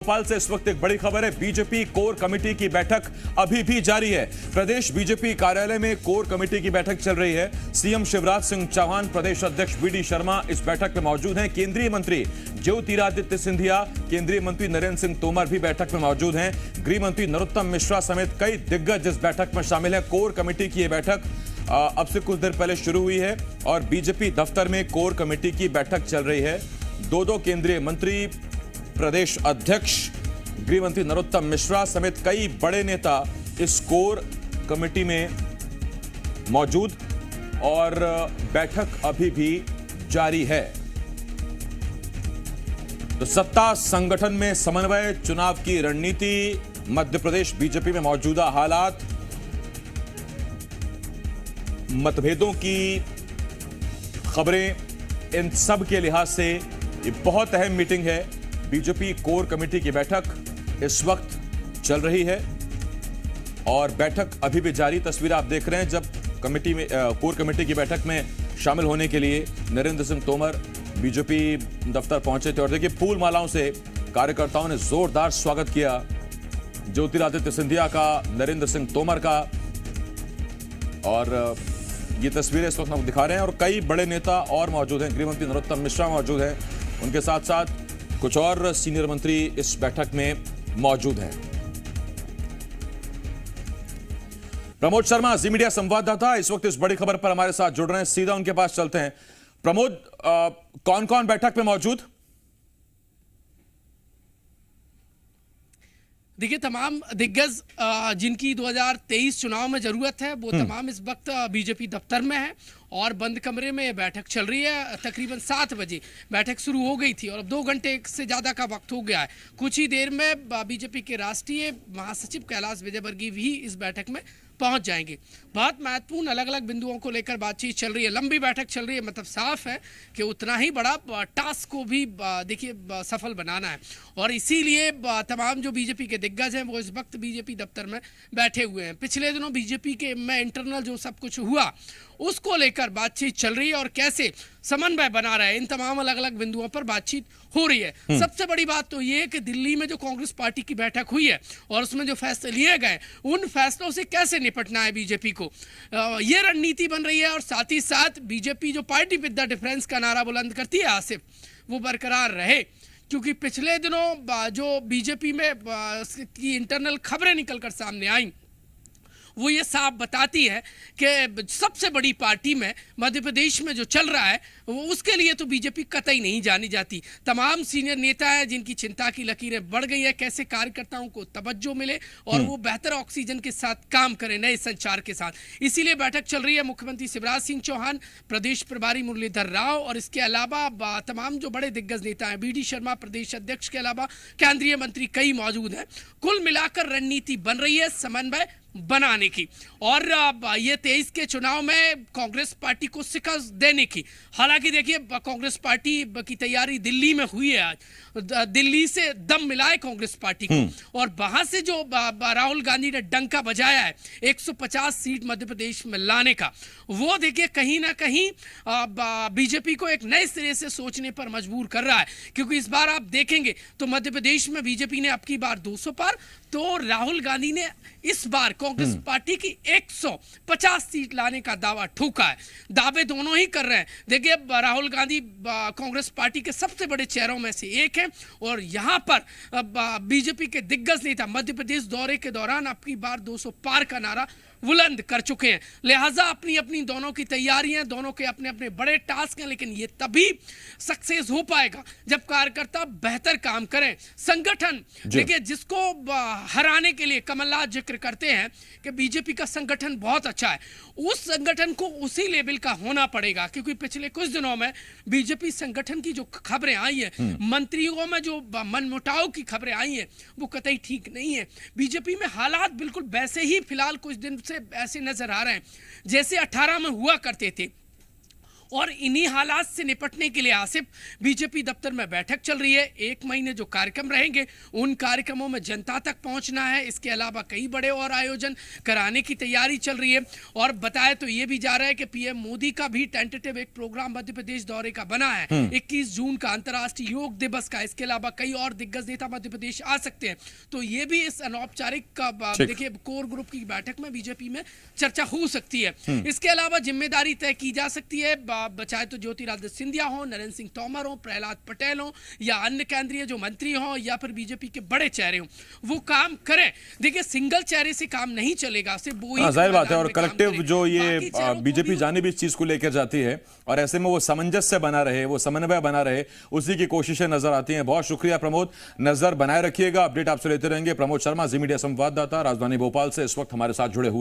भोपाल से इस वक्त एक बड़ी खबर है। बीजेपी कोर कमेटी की बैठक अभी भी जारी है। प्रदेश बीजेपी कार्यालय में कोर कमेटी की बैठक चल रही है। सीएम शिवराज सिंह चौहान, प्रदेश अध्यक्ष वी.डी. शर्मा इस बैठक में मौजूद हैं। केंद्रीय मंत्री ज्योतिरादित्य सिंधिया, केंद्रीय मंत्री नरेंद्र सिंह तोमर भी बैठक में मौजूद हैं। गृह मंत्री नरोत्तम मिश्रा समेत कई दिग्गज इस बैठक में शामिल हैं। कोर कमेटी की यह बैठक अब से कुछ देर पहले शुरू हुई है और बीजेपी दफ्तर में कोर कमेटी की बैठक चल रही है। दो केंद्रीय मंत्री, प्रदेश अध्यक्ष, गृह मंत्री नरोत्तम मिश्रा समेत कई बड़े नेता इस कोर कमेटी में मौजूद और बैठक अभी भी जारी है। तो सत्ता संगठन में समन्वय, चुनाव की रणनीति, मध्य प्रदेश बीजेपी में मौजूदा हालात, मतभेदों की खबरें, इन सब के लिहाज से ये बहुत अहम मीटिंग है। बीजेपी कोर कमेटी की बैठक इस वक्त चल रही है और बैठक अभी भी जारी। तस्वीर आप देख रहे हैं जब कमेटी में कोर कमेटी की बैठक में शामिल होने के लिए नरेंद्र सिंह तोमर बीजेपी दफ्तर पहुंचे थे और देखिए फूल मालाओं से कार्यकर्ताओं ने जोरदार स्वागत किया ज्योतिरादित्य सिंधिया का, नरेंद्र सिंह तोमर का। और ये तस्वीरें इस वक्त हम दिखा रहे हैं और कई बड़े नेता और मौजूद हैं। गृहमंत्री नरोत्तम मिश्रा मौजूद हैं, उनके साथ साथ कुछ और सीनियर मंत्री इस बैठक में मौजूद हैं। प्रमोद शर्मा, जी मीडिया संवाददाता, इस वक्त इस बड़ी खबर पर हमारे साथ जुड़ रहे हैं। सीधा उनके पास चलते हैं। प्रमोद, कौन कौन बैठक में मौजूद? देखिए, तमाम दिग्गज जिनकी 2023 चुनाव में जरूरत है वो तमाम इस वक्त बीजेपी दफ्तर में है और बंद कमरे में बैठक चल रही है। तकरीबन 7 बजे बैठक शुरू हो गई थी और अब 2 घंटे से ज़्यादा का वक्त हो गया है। कुछ ही देर में बीजेपी के राष्ट्रीय महासचिव कैलाश विजयवर्गीय भी इस बैठक में पहुंच जाएंगे। बहुत महत्वपूर्ण अलग अलग बिंदुओं को लेकर बातचीत चल रही है। लंबी बैठक चल रही है, मतलब साफ है कि उतना ही बड़ा टास्क को भी देखिए सफल बनाना है और इसीलिए तमाम जो बीजेपी के दिग्गज हैं वो इस वक्त बीजेपी दफ्तर में बैठे हुए हैं। पिछले दिनों बीजेपी के में इंटरनल जो सब कुछ हुआ उसको लेकर बातचीत चल रही है और कैसे समन्वय बना रहा है, इन तमाम अलग अलग बिंदुओं पर बातचीत हो रही है। सबसे बड़ी बात तो ये है कि दिल्ली में जो कांग्रेस पार्टी की बैठक हुई है और उसमें जो फैसले लिए गए उन फैसलों से कैसे निपटना है बीजेपी को, ये रणनीति बन रही है। और साथ ही साथ बीजेपी जो पार्टी विद द डिफरेंस का नारा बुलंद करती है आसिफ, वो बरकरार रहे, क्योंकि पिछले दिनों जो बीजेपी में की इंटरनल खबरें निकलकर सामने आई वो ये साफ बताती है कि सबसे बड़ी पार्टी में मध्य प्रदेश में जो चल रहा है वो उसके लिए तो बीजेपी कतई नहीं जानी जाती। तमाम सीनियर नेता हैं जिनकी चिंता की लकीरें बढ़ गई है, कैसे कार्यकर्ताओं को तवज्जो मिले और वो बेहतर ऑक्सीजन के साथ काम करें, नए संचार के साथ। इसीलिए बैठक चल रही है। मुख्यमंत्री शिवराज सिंह चौहान, प्रदेश प्रभारी मुरलीधर राव और इसके अलावा तमाम जो बड़े दिग्गज नेता हैं, वी.डी. शर्मा प्रदेश अध्यक्ष के अलावा केंद्रीय मंत्री कई मौजूद हैं। कुल मिलाकर रणनीति बन रही है समन्वय बनाने की और ये 23 के चुनाव में कांग्रेस पार्टी को शिकस्त देने की। हालांकि देखिए कांग्रेस पार्टी की तैयारी दिल्ली में हुई है, आज दिल्ली से दम मिला है कांग्रेस पार्टी को और वहां से जो राहुल गांधी ने डंका बजाया है 150 सीट मध्य प्रदेश में लाने का, वो देखिए कहीं ना कहीं बीजेपी को एक नए सिरे से सोचने पर मजबूर कर रहा है। क्योंकि इस बार आप देखेंगे तो मध्य प्रदेश में बीजेपी ने अब की बार 200 पार, तो राहुल गांधी ने इस बार कांग्रेस पार्टी की 150 सीट लाने का दावा ठोका है। दावे दोनों ही कर रहे हैं। देखिए राहुल गांधी कांग्रेस पार्टी के सबसे बड़े चेहरों में से एक है और यहां पर बीजेपी के दिग्गज नेता मध्य प्रदेश दौरे के दौरान अब की बार 200 पार का नारा बुलंद कर चुके हैं। लिहाजा अपनी अपनी दोनों की तैयारियां, दोनों के अपने अपने बड़े टास्क हैं, लेकिन ये तभी सक्सेस हो पाएगा जब कार्यकर्ता बेहतर काम करें। संगठन देखिए, जिसको हराने के लिए कमलनाथ जिक्र करते हैं कि बीजेपी का संगठन बहुत अच्छा है, उस संगठन को उसी लेवल का होना पड़ेगा। क्योंकि पिछले कुछ दिनों में बीजेपी संगठन की जो खबरें आई है, मंत्रियों में जो मनमुटाव की खबरें आई हैं, वो कतई ठीक नहीं है। बीजेपी में हालात बिल्कुल वैसे ही फिलहाल कुछ दिन से ऐसे नजर आ रहे हैं जैसे 18 में हुआ करते थे। और इन्हीं हालात से निपटने के लिए आसिफ बीजेपी दफ्तर में बैठक चल रही है। 1 महीने जो कार्यक्रम रहेंगे उन कार्यक्रमों में जनता तक पहुंचना है। इसके अलावा कई बड़े और आयोजन कराने की तैयारी चल रही है। और बताया तो ये भी जा रहा है कि पीएम मोदी का भी टेंटेटिव एक प्रोग्राम मध्य प्रदेश दौरे का बना है। 21 जून का अंतर्राष्ट्रीय योग दिवस का। इसके अलावा कई और दिग्गज नेता मध्य प्रदेश आ सकते हैं। तो ये भी इस अनौपचारिक देखिए कोर ग्रुप की बैठक में बीजेपी में चर्चा हो सकती है। इसके अलावा जिम्मेदारी तय की जा सकती है, चाहे तो ज्योतिरादित्य सिंधिया हो, नरेंद्र सिंह तोमर हो, प्रहलाद पटेल हो या अन्य केंद्रीय जो मंत्री हो या फिर बीजेपी के बड़े चेहरे हो, वो काम करें। देखिए सिंगल चेहरे से काम नहीं चलेगा, सिर्फ वो ही जाहिर बात है। और कलेक्टिव जो ये बीजेपी जानिब इस चीज को लेकर जाती है और ऐसे में वो सामंजस्य बना रहे, वो समन्वय बना रहे, उसी की कोशिशें नजर आती हैं। बहुत शुक्रिया प्रमोद, नजर बनाए रखिएगा, अपडेट आपसे लेते रहेंगे। प्रमोद शर्मा, जी मीडिया संवाददाता, राजधानी भोपाल से इस वक्त हमारे साथ जुड़े हुए।